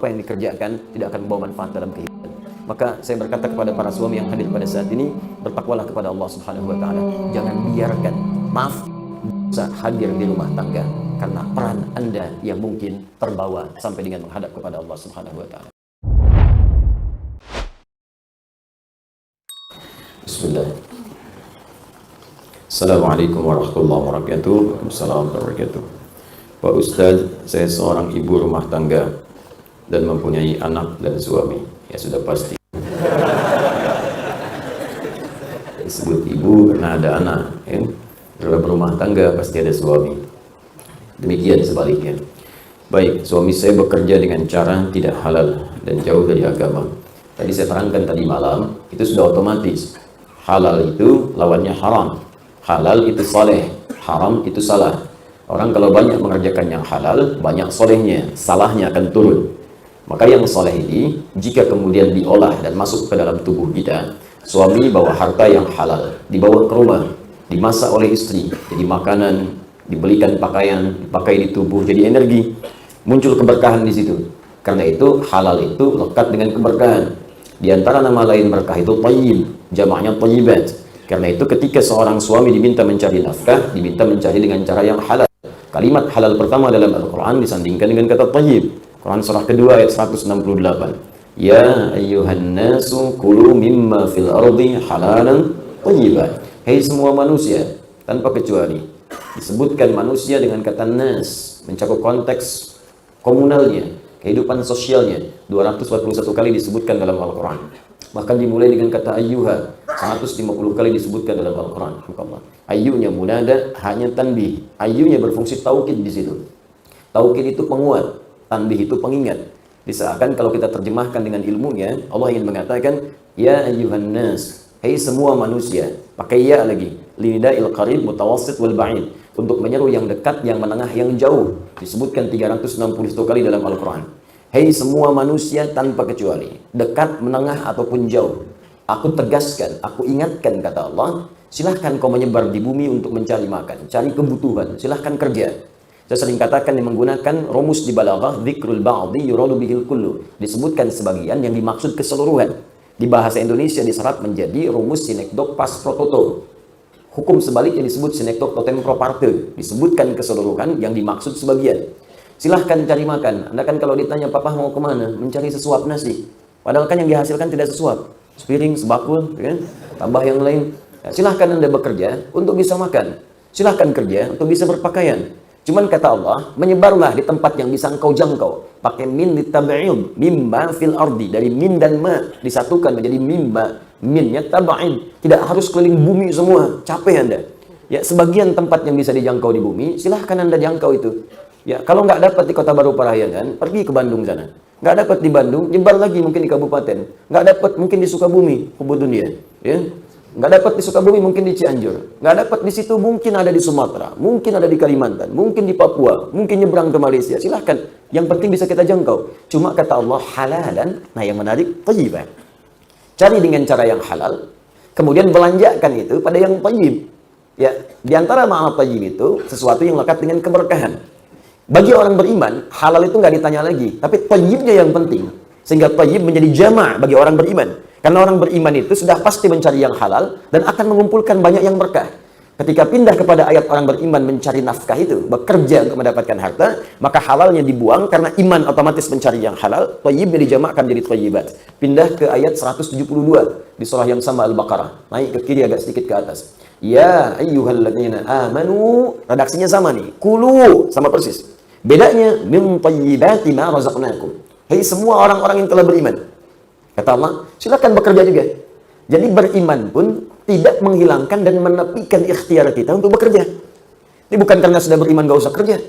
apa yang dikerjakan tidak akan membawa manfaat dalam kehidupan. Maka saya berkata kepada para suami yang hadir pada saat ini, bertakwalah kepada Allah Subhanahu wa taala. Jangan biarkan dosa hadir di rumah tangga karena peran Anda yang mungkin terbawa sampai dengan menghadap kepada Allah Subhanahu wa taala. Bismillah. Assalamualaikum warahmatullahi wabarakatuh. Assalamualaikum warahmatullahi wabarakatuh. Pak Ustadz, saya seorang ibu rumah tangga dan mempunyai anak dan suami. Ya sudah pasti disebut ibu karena ada anak, ya. Dalam rumah tangga pasti ada suami. Demikian sebaliknya. Baik, suami saya bekerja dengan cara tidak halal dan jauh dari agama. Tadi saya terangkan tadi malam, itu sudah otomatis. Halal itu lawannya haram. Halal itu soleh, haram itu salah. Orang kalau banyak mengerjakan yang halal, banyak solehnya, salahnya akan turun. Maka yang soleh ini, jika kemudian diolah dan masuk ke dalam tubuh kita, suami bawa harta yang halal, dibawa ke rumah, dimasak oleh istri, jadi makanan, dibelikan pakaian, dipakai di tubuh, jadi energi, muncul keberkahan di situ. Karena itu halal itu lekat dengan keberkahan. Di antara nama lain berkah itu tayyib, jamaknya tayyibat. Karena itu ketika seorang suami diminta mencari nafkah, diminta mencari dengan cara yang halal. Kalimat halal pertama dalam Al-Quran disandingkan dengan kata tayyib. Quran surah kedua ayat 168. Ya ayyuhan nasu kulu mimma fil ardi halalan tayyiban. Hei semua manusia, tanpa kecuali. Disebutkan manusia dengan kata nas, mencakup konteks komunalnya, kehidupan sosialnya. 241 kali disebutkan dalam Al-Quran. Bahkan dimulai dengan kata ayyuha, 150 kali disebutkan dalam Al-Quran. Ayyunya munada, hanya tanbih. Ayyunya berfungsi taukid di situ. Taukid itu penguat, tanbih itu pengingat. Disahkan kalau kita terjemahkan dengan ilmunya, Allah ingin mengatakan, ya ayyuhan nas, hei semua manusia. Pakai ya lagi, linida'il qarib mutawassit wal ba'id, untuk menyeru yang dekat, yang menengah, yang jauh. Disebutkan 361 kali dalam Al-Quran. Hei semua manusia tanpa kecuali, dekat, menengah, ataupun jauh. Aku tegaskan, aku ingatkan, kata Allah, silahkan kau menyebar di bumi untuk mencari makan, cari kebutuhan, silahkan kerja. Saya sering katakan yang menggunakan rumus di balaghah, dzikrul ba'di yuradu bihil kullu. Disebutkan sebagian yang dimaksud keseluruhan. Di bahasa Indonesia diserap menjadi rumus sinekdok pas pro toto. Hukum sebaliknya disebut sinekdok totem pro parte. Disebutkan keseluruhan yang dimaksud sebagian. Silahkan cari makan. Anda kan kalau ditanya, papa mau kemana? Mencari sesuap nasi. Padahal kan yang dihasilkan tidak sesuap. Sepiring, sebakul, kan? Tambah yang lain. Ya, silahkan Anda bekerja untuk bisa makan. Silahkan kerja untuk bisa berpakaian. Cuman kata Allah, menyebarlah di tempat yang bisa engkau jangkau. Pakai min ditab'id, mimma fil ardi. Dari min dan ma disatukan menjadi mimma. Minnya tab'id. Tidak harus keliling bumi semua. Capek Anda. Ya, sebagian tempat yang bisa dijangkau di bumi, silahkan Anda jangkau itu. Ya, kalau nggak dapat di Kota Baru Parahyangan, pergi ke Bandung sana. Nggak dapat di Bandung, nyebar lagi mungkin di kabupaten. Nggak dapat mungkin di Sukabumi, hubud dunia. Ya. Nggak dapat di Sukabumi, mungkin di Cianjur. Nggak dapat di situ, mungkin ada di Sumatera. Mungkin ada di Kalimantan. Mungkin di Papua. Mungkin nyebrang ke Malaysia. Silahkan. Yang penting bisa kita jangkau. Cuma kata Allah, halalan. Nah yang menarik, tayyiban. Cari dengan cara yang halal. Kemudian belanjakan itu pada yang tayyib. Ya, di antara makna tayyib itu, sesuatu yang lekat dengan keberkahan. Bagi orang beriman, halal itu nggak ditanya lagi. Tapi tayyibnya yang penting. Sehingga tayyib menjadi jama' bagi orang beriman. Karena orang beriman itu sudah pasti mencari yang halal dan akan mengumpulkan banyak yang berkah. Ketika pindah kepada ayat orang beriman mencari nafkah itu, bekerja untuk mendapatkan harta, maka halalnya dibuang karena iman otomatis mencari yang halal, tayyibnya dijamakkan jadi tayyibat. Pindah ke ayat 172 di surah yang sama Al-Baqarah. Naik ke kiri agak sedikit ke atas. Ya ayyuhalladzina amanu, redaksinya sama nih. Kulu, sama persis. Bedanya min tayyibati ma razaqnakum. Hei semua orang-orang yang telah beriman. Kata Allah, silakan bekerja juga. Jadi beriman pun tidak menghilangkan dan menepikan ikhtiar kita untuk bekerja. Ini bukan karena sudah beriman gak usah kerja.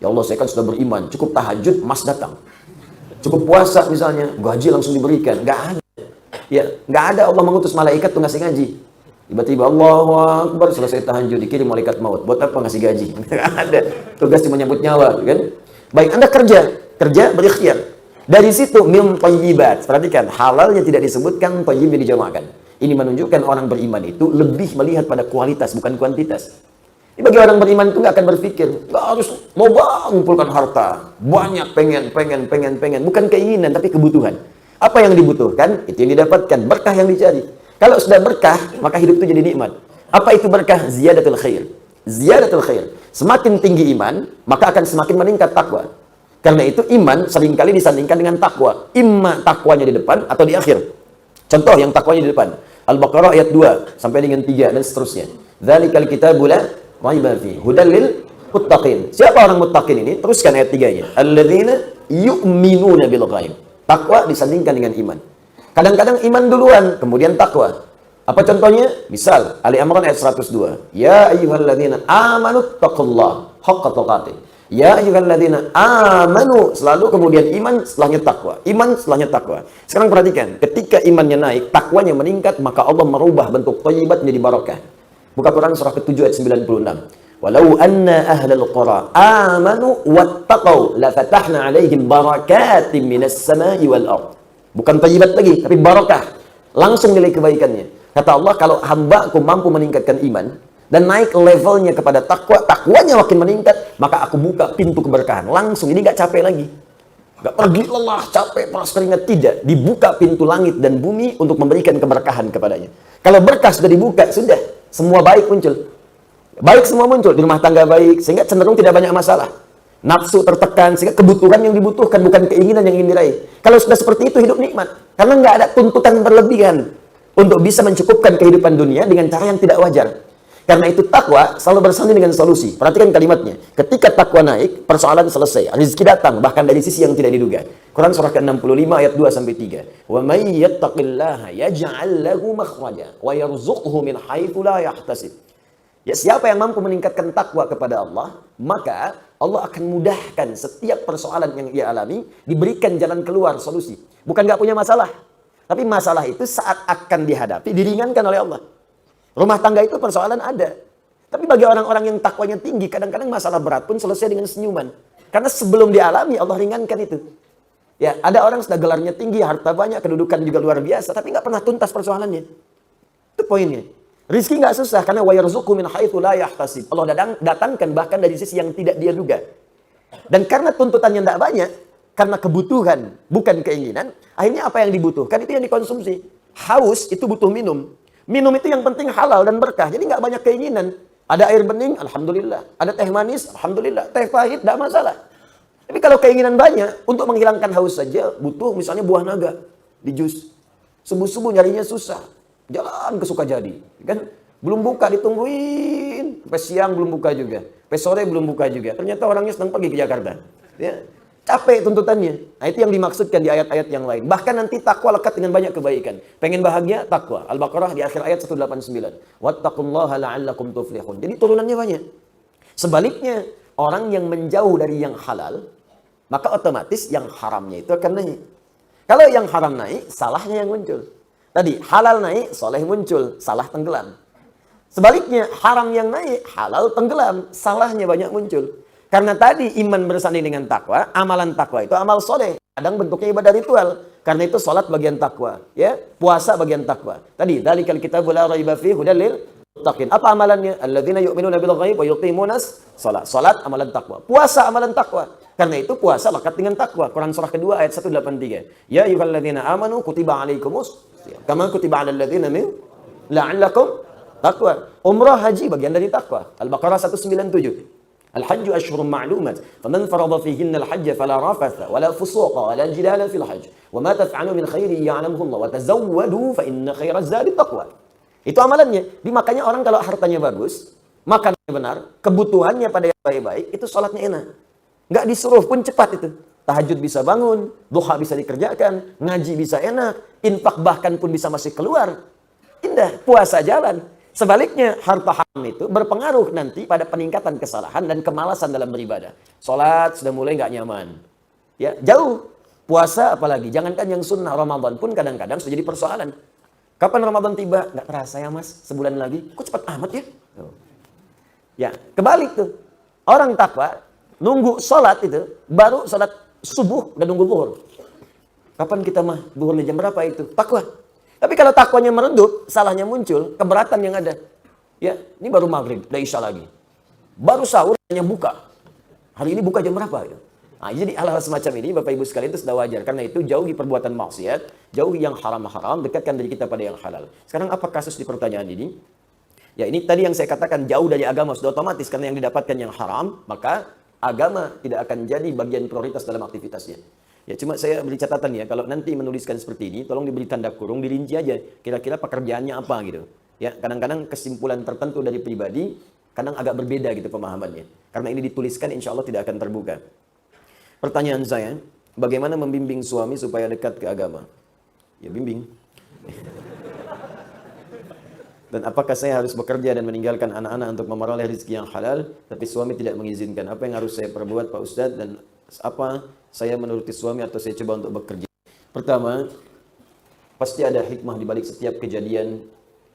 Ya Allah, saya kan sudah beriman, cukup tahajud, mas datang. Cukup puasa misalnya, gaji langsung diberikan. Gak ada. Ya, gak ada Allah mengutus malaikat untuk ngasih gaji. Tiba-tiba Allahu Akbar, selesai tahajud, dikirim malaikat maut. Buat apa ngasih gaji? Gak ada. Tugas cuma nyambut nyawa, kan? Baik, Anda kerja berikhtiar. Dari situ min thayyibat. Perhatikan, halalnya tidak disebutkan, thayyibnya dijamakkan. Ini menunjukkan orang beriman itu lebih melihat pada kualitas bukan kuantitas. Ini bagi orang beriman itu nggak akan berpikir, nggak harus mau mengumpulkan harta, banyak, pengen. Bukan keinginan, tapi kebutuhan. Apa yang dibutuhkan, itu yang didapatkan. Berkah yang dicari. Kalau sudah berkah, maka hidup itu jadi nikmat. Apa itu berkah? Ziyadatul khair. Ziyadatul khair. Semakin tinggi iman, maka akan semakin meningkat takwa. Karena itu iman seringkali disandingkan dengan takwa. Imma takwanya di depan atau di akhir. Contoh yang takwanya di depan. Al-Baqarah ayat 2 sampai dengan 3 dan seterusnya. Dzalikal kitabu la raiba fihi hudal lil muttaqin. Siapa orang muttaqin ini? Teruskan ayat 3-nya. Alladzina yu'minuna bil ghaib. Takwa disandingkan dengan iman. Kadang-kadang iman duluan, kemudian takwa. Apa contohnya? Misal Ali Imran ayat 102. Ya ayyuhalladzina amanu taqullaha haqqa tuqatih. Ya ayyuhalladzina amanu, selalu kemudian iman, setelahnya takwa. Iman, setelahnya takwa. Sekarang perhatikan, ketika imannya naik, takwanya meningkat, maka Allah merubah bentuk thayyibat menjadi barakah. Buka Quran surah ke-7 ayat 96. Walau anna ahlal qura amanu wattaqau la fatahna 'alaihim barakatin minas samai wal ard. Bukan thayyibat lagi, tapi barakah. Langsung nilai kebaikannya. Kata Allah, kalau hambaku mampu meningkatkan iman dan naik levelnya kepada takwa, takwanya makin meningkat, maka aku buka pintu keberkahan. Langsung, ini gak capek lagi. Gak pergi lelah, capek, panas keringat. Tidak. Dibuka pintu langit dan bumi untuk memberikan keberkahan kepadanya. Kalau berkah sudah dibuka, sudah. Semua baik muncul. Baik semua muncul. Di rumah tangga baik, sehingga cenderung tidak banyak masalah. Nafsu tertekan, sehingga kebutuhan yang dibutuhkan, bukan keinginan yang ingin diraih. Kalau sudah seperti itu, hidup nikmat. Karena nggak ada tuntutan berlebihan untuk bisa mencukupkan kehidupan dunia dengan cara yang tidak wajar. Karena itu takwa selalu bersanding dengan solusi. Perhatikan kalimatnya. Ketika takwa naik, persoalan selesai. Rezeki datang, bahkan dari sisi yang tidak diduga. Quran surah ke-65 ayat 2 sampai 3. Wa may yattaqillaha yaj'al lahu makhraja wa yarzuqhu min haitsu la yahtasib. Ya, siapa yang mampu meningkatkan takwa kepada Allah, maka Allah akan mudahkan setiap persoalan yang ia alami, diberikan jalan keluar, solusi. Bukan nggak punya masalah, tapi masalah itu saat akan dihadapi diringankan oleh Allah. Rumah tangga itu persoalan ada. Tapi bagi orang-orang yang takwanya tinggi, kadang-kadang masalah berat pun selesai dengan senyuman. Karena sebelum dialami, Allah ringankan itu. Ya, ada orang sudah gelarnya tinggi, harta banyak, kedudukan juga luar biasa, tapi nggak pernah tuntas persoalannya. Itu poinnya. Rizki nggak susah, karena wa yarzuqhu min haitsu la yahtasib. Allah datangkan bahkan dari sisi yang tidak dia duga. Dan karena tuntutannya tidak banyak, karena kebutuhan, bukan keinginan, akhirnya apa yang dibutuhkan itu yang dikonsumsi. Haus itu butuh minum. Minum itu yang penting halal dan berkah. Jadi nggak banyak keinginan. Ada air bening, alhamdulillah. Ada teh manis, alhamdulillah. Teh pahit, tidak masalah. Tapi kalau keinginan banyak, untuk menghilangkan haus saja, butuh misalnya buah naga di jus. Subuh-subuh nyarinya susah. Jalan ke Sukajadi. Kan belum buka, ditungguin. Sampai siang belum buka juga. Sampai sore belum buka juga. Ternyata orangnya sedang pergi ke Jakarta. Ya. Capek tuntutannya. Nah, itu yang dimaksudkan di ayat-ayat yang lain. Bahkan nanti takwa lekat dengan banyak kebaikan. Pengen bahagia, takwa. Al-Baqarah di akhir ayat 189. Wattaqullaha la'allakum tuflihun. Jadi turunannya banyak. Sebaliknya, orang yang menjauh dari yang halal, maka otomatis yang haramnya itu akan naik. Kalau yang haram naik, salahnya yang muncul. Tadi, halal naik, soleh muncul. Salah tenggelam. Sebaliknya, haram yang naik, halal tenggelam. Salahnya banyak muncul. Karena tadi iman bersanding dengan takwa, amalan takwa itu amal soleh. Kadang bentuknya ibadah ritual. Karena itu sholat bagian takwa, ya, puasa bagian takwa. Tadi, dzalikal kitabu la raiba fihi hudal lil muttaqin. Apa amalannya? Alladzina yu'minuna bil ghaib wa yuqimunas shalah. Salat amalan takwa, puasa amalan takwa. Karena itu puasa lekat dengan takwa. Quran surah kedua ayat 183. Ya ayyuhalladzina amanu kutiba alaikumus shiyam kama kutiba alal ladzina min la'allakum taqwa. Umrah haji bagian dari takwa. Al-Baqarah 197. Al-hajju ashhurun ma'lumat faman farada fihinna al-hajja fala rafatha wala fusuqa wala jidala fil hajj wa ma taf'alu min khairin ya'lamuhu Allah wa tazawwadu fa inna khairaz zadi taqwa. Itu amalannya. Makanya orang kalau hartanya bagus, makannya benar, kebutuhannya pada yang baik-baik, itu sholatnya enak. Nggak disuruh pun cepat itu. Tahajud bisa bangun, duha bisa dikerjakan, ngaji bisa enak, infak bahkan pun bisa masih keluar. Indah, puasa jalan. Sebaliknya, harta haram itu berpengaruh nanti pada peningkatan kesalahan dan kemalasan dalam beribadah. Sholat sudah mulai nggak nyaman. Ya, jauh. Puasa apalagi. Jangankan yang sunnah, Ramadan pun kadang-kadang sudah jadi persoalan. Kapan Ramadan tiba? Nggak terasa ya mas, sebulan lagi. Kok cepat amat ya? Ya, kebalik tuh. Orang takwa, nunggu sholat itu, baru sholat subuh, udah nunggu zuhur. Kapan kita mah? Zuhurnya jam berapa itu? Takwa. Tapi kalau takwanya meredup, salahnya muncul, keberatan yang ada. Ya, ini baru maghrib, udah isya lagi. baru sahur hanya buka. Hari ini buka jam berapa? Gitu. Nah, jadi hal-hal semacam ini Bapak Ibu sekalian itu sudah wajar. Karena itu jauhi perbuatan maksiat, jauhi yang haram-haram, dekatkan diri kita pada yang halal. Sekarang apa kasus di pertanyaan ini? Ya ini tadi yang saya katakan jauh dari agama sudah otomatis karena yang didapatkan yang haram, maka agama tidak akan jadi bagian prioritas dalam aktivitasnya. Ya cuma saya beri catatan ya, kalau nanti menuliskan seperti ini, tolong diberi tanda kurung, dirinci aja kira-kira pekerjaannya apa gitu. Ya kadang-kadang kesimpulan tertentu dari pribadi kadang agak berbeda gitu pemahamannya. Karena ini dituliskan insya Allah tidak akan terbuka. Pertanyaan saya, bagaimana membimbing suami supaya dekat ke agama? Ya bimbing. Dan apakah saya harus bekerja dan meninggalkan anak-anak untuk memperoleh rezeki yang halal, tapi suami tidak mengizinkan? Apa yang harus saya perbuat Pak Ustadz? Dan apa saya menuruti suami atau saya coba untuk bekerja? Pertama, pasti ada hikmah di balik setiap kejadian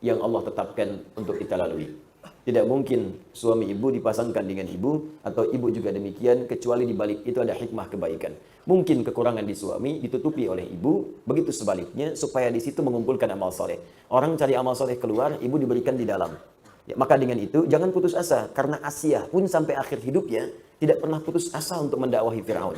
yang Allah tetapkan untuk kita lalui. Tidak mungkin suami ibu dipasangkan dengan ibu atau ibu juga demikian kecuali di balik itu ada hikmah kebaikan. Mungkin kekurangan di suami ditutupi oleh ibu, begitu sebaliknya supaya di situ mengumpulkan amal soleh. Orang cari amal soleh keluar, ibu diberikan di dalam. Ya, maka dengan itu jangan putus asa karena Asia pun sampai akhir hidupnya tidak pernah putus asa untuk mendakwahi Firaun.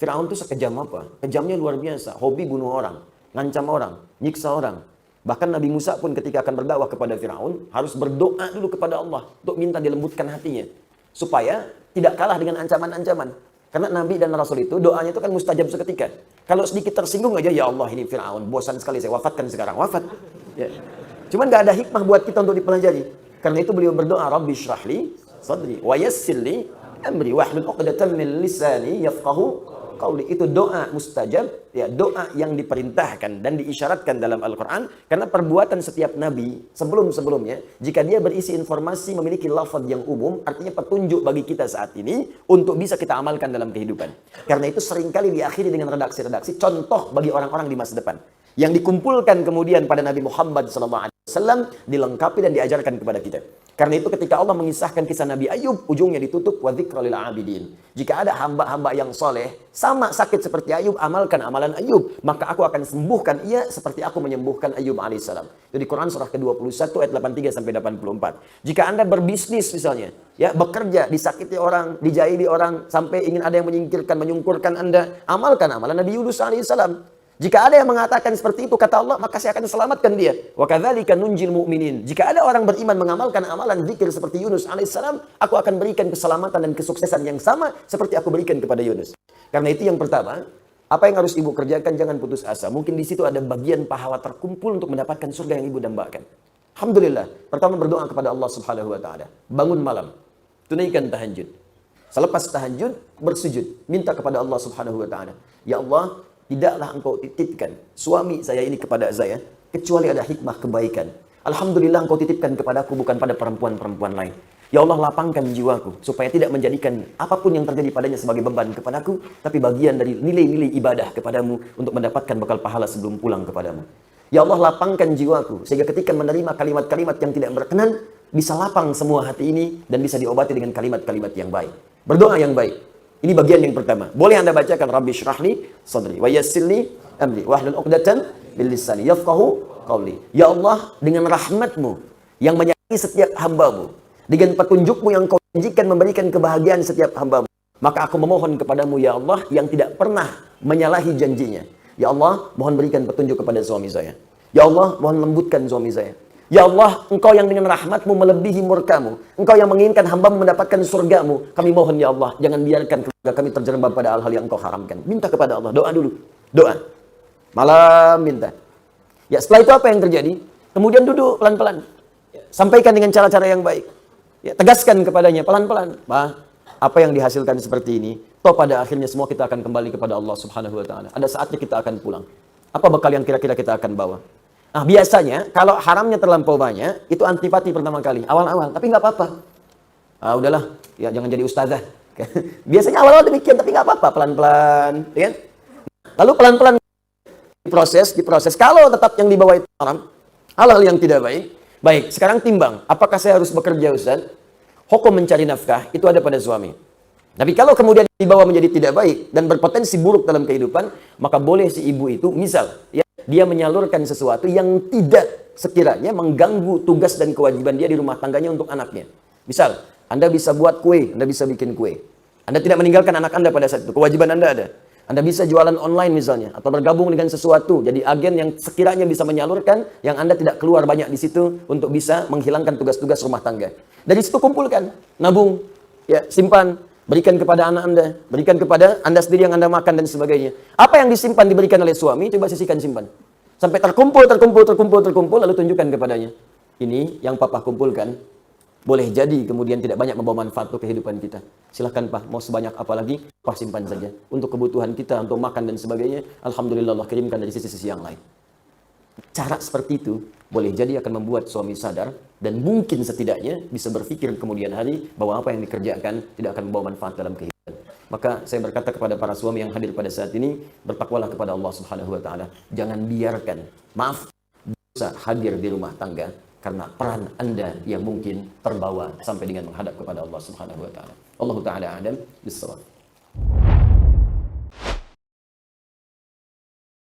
Firaun itu sekejam apa? Kejamnya luar biasa, hobi bunuh orang, ngancam orang, nyiksa orang. Bahkan Nabi Musa pun ketika akan berdakwah kepada Firaun harus berdoa dulu kepada Allah untuk minta dilembutkan hatinya supaya tidak kalah dengan ancaman-ancaman. Karena Nabi dan Rasul itu doanya itu kan mustajab seketika. Kalau sedikit tersinggung aja, ya Allah ini Firaun bosan sekali saya wafatkan sekarang, wafat. Ya. Cuman nggak ada hikmah buat kita untuk dipelajari. Karena itu beliau berdoa, Rabbi syrahli sadri wa yassir li amri wahlul 'uqdatam min lisani yafqahu qauli. Itu doa mustajab, ya doa yang diperintahkan dan diisyaratkan dalam Al-Quran. Karena perbuatan setiap nabi sebelum-sebelumnya, jika dia berisi informasi memiliki lafaz yang umum, artinya petunjuk bagi kita saat ini untuk bisa kita amalkan dalam kehidupan. Karena itu seringkali diakhiri dengan redaksi-redaksi contoh bagi orang-orang di masa depan yang dikumpulkan kemudian pada Nabi Muhammad SAW, dilengkapi dan diajarkan kepada kita. Karena itu ketika Allah mengisahkan kisah Nabi Ayub, ujungnya ditutup wa dzikra lil abidin. Jika ada hamba-hamba yang soleh, sama sakit seperti Ayub, amalkan amalan Ayub, maka aku akan sembuhkan ia seperti aku menyembuhkan Ayub alaihissalam. Itu di Quran surah ke-21 ayat 83 sampai 84. Jika Anda berbisnis misalnya, ya bekerja, disakiti orang, dijahili orang, sampai ingin ada yang menyingkirkan, menyungkurkan Anda, amalkan amalan Nabi Yunus alaihissalam. Jika ada yang mengatakan seperti itu, kata Allah, maka saya akan selamatkan dia. Wa kadzalika nunjil mu'minin. Jika ada orang beriman mengamalkan amalan zikir seperti Yunus alaihissalam, aku akan berikan keselamatan dan kesuksesan yang sama seperti aku berikan kepada Yunus. Karena itu yang pertama, apa yang harus ibu kerjakan, jangan putus asa. Mungkin di situ ada bagian pahala terkumpul untuk mendapatkan surga yang ibu dambakan. Alhamdulillah. Pertama berdoa kepada Allah Subhanahu wa taala. Bangun malam, tunaikan tahajud. Selepas tahajud, bersujud, minta kepada Allah Subhanahu wa taala. Ya Allah, tidaklah engkau titipkan suami saya ini kepada saya kecuali ada hikmah kebaikan. Alhamdulillah engkau titipkan kepadaku bukan pada perempuan-perempuan lain. Ya Allah, lapangkan jiwaku supaya tidak menjadikan apapun yang terjadi padanya sebagai beban kepadaku, tapi bagian dari nilai-nilai ibadah kepadamu untuk mendapatkan bekal pahala sebelum pulang kepadamu. Ya Allah, lapangkan jiwaku sehingga ketika menerima kalimat-kalimat yang tidak berkenan, bisa lapang semua hati ini dan bisa diobati dengan kalimat-kalimat yang baik. Berdoa yang baik. Ini bagian yang pertama. Boleh Anda bacakan Rabbi syrahli sadri wa yassirli amri wahlul 'uqdatam min lisani yafqahu qauli. Ya Allah, dengan rahmat-Mu yang menyayangi setiap hamba-Mu, dengan petunjuk-Mu yang Kau janjikan memberikan kebahagiaan setiap hamba-Mu, maka aku memohon kepadamu ya Allah yang tidak pernah menyalahi janjinya. Ya Allah, mohon berikan petunjuk kepada suami saya. Ya Allah, mohon lembutkan suami saya. Ya Allah, Engkau yang dengan rahmat-Mu melebihi murka-Mu. Engkau yang menginginkan hamba-Mu mendapatkan surga-Mu. Kami mohon ya Allah, jangan biarkan keluarga kami terjerembab pada hal-hal yang Engkau haramkan. Minta kepada Allah, doa dulu. Doa. Malam minta. Ya, setelah itu apa yang terjadi? Kemudian duduk pelan-pelan. Sampaikan dengan cara-cara yang baik. Ya, tegaskan kepadanya pelan-pelan. Apa yang dihasilkan seperti ini, toh pada akhirnya semua kita akan kembali kepada Allah Subhanahu wa taala. Ada saatnya kita akan pulang. Apa bekal yang kira-kira kita akan bawa? Nah, biasanya kalau haramnya terlampau banyak, itu antipati pertama kali, awal-awal. Tapi nggak apa-apa. Udahlah, ya jangan jadi ustazah. Biasanya awal-awal demikian, tapi nggak apa-apa, pelan-pelan. Ya kan? Lalu pelan-pelan diproses. Kalau tetap yang dibawa itu haram, hal-hal yang tidak baik. Baik, sekarang timbang. Apakah saya harus bekerja, Ustaz? Hukum mencari nafkah, itu ada pada suami. Tapi kalau kemudian dibawa menjadi tidak baik dan berpotensi buruk dalam kehidupan, maka boleh si ibu itu, misal, ya, dia menyalurkan sesuatu yang tidak sekiranya mengganggu tugas dan kewajiban dia di rumah tangganya untuk anaknya. Misal, Anda bisa buat kue, Anda bisa bikin kue. Anda tidak meninggalkan anak Anda pada saat itu, kewajiban Anda ada. Anda bisa jualan online misalnya, atau bergabung dengan sesuatu, jadi agen yang sekiranya bisa menyalurkan, yang Anda tidak keluar banyak di situ untuk bisa menghilangkan tugas-tugas rumah tangga. Dari situ kumpulkan, nabung, ya simpan, berikan kepada anak Anda, berikan kepada Anda sendiri yang Anda makan dan sebagainya. Apa yang disimpan diberikan oleh suami, coba sisihkan simpan. Sampai terkumpul, lalu tunjukkan kepadanya. Ini yang papa kumpulkan. Boleh jadi kemudian tidak banyak membawa manfaat untuk kehidupan kita. Silahkan Pak, mau sebanyak apa lagi, Pak simpan saja. Untuk kebutuhan kita, untuk makan dan sebagainya, Alhamdulillah Allah kirimkan dari sisi-sisi yang lain. Cara seperti itu, boleh jadi akan membuat suami sadar, dan mungkin setidaknya bisa berpikir kemudian hari, bahwa apa yang dikerjakan tidak akan membawa manfaat dalam kehidupan. Maka saya berkata kepada para suami yang hadir pada saat ini, bertakwalah kepada Allah Subhanahu wa taala. Jangan biarkan dosa hadir di rumah tangga karena peran Anda yang mungkin terbawa sampai dengan menghadap kepada Allah Subhanahu wa taala. Allahu taala a'lam bissawab.